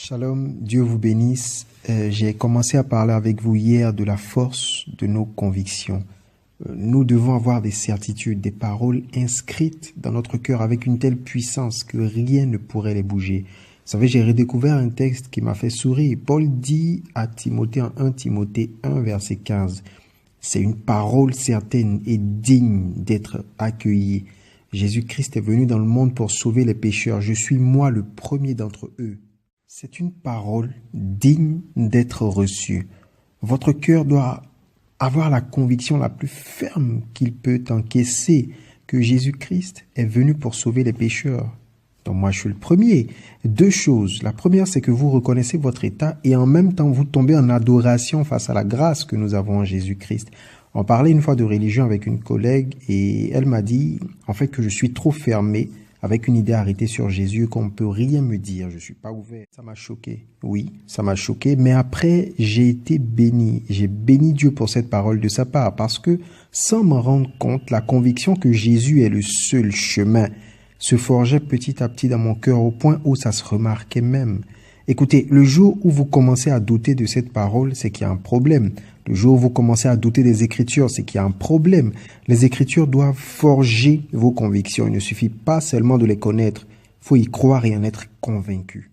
Shalom, Dieu vous bénisse. J'ai commencé à parler avec vous hier de la force de nos convictions. Nous devons avoir des certitudes, des paroles inscrites dans notre cœur avec une telle puissance que rien ne pourrait les bouger. Vous savez, j'ai redécouvert un texte qui m'a fait sourire. Paul dit à Timothée en 1 Timothée 1 verset 15, « C'est une parole certaine et digne d'être accueillie. Jésus-Christ est venu dans le monde pour sauver les pécheurs. Je suis moi le premier d'entre eux. » C'est une parole digne d'être reçue. Votre cœur doit avoir la conviction la plus ferme qu'il peut encaisser que Jésus-Christ est venu pour sauver les pécheurs. Donc moi, je suis le premier. Deux choses. La première, c'est que vous reconnaissez votre état et en même temps, vous tombez en adoration face à la grâce que nous avons en Jésus-Christ. On parlait une fois de religion avec une collègue et elle m'a dit, en fait, que je suis trop fermé avec une idée arrêtée sur Jésus, qu'on ne peut rien me dire, je suis pas ouvert. Ça m'a choqué. Oui, ça m'a choqué, mais après, j'ai été béni. J'ai béni Dieu pour cette parole de sa part, parce que, sans m'en rendre compte, la conviction que Jésus est le seul chemin se forgeait petit à petit dans mon cœur au point où ça se remarquait même. Écoutez, le jour où vous commencez à douter de cette parole, c'est qu'il y a un problème. Le jour où vous commencez à douter des Écritures, c'est qu'il y a un problème. Les Écritures doivent forger vos convictions. Il ne suffit pas seulement de les connaître, il faut y croire et en être convaincu.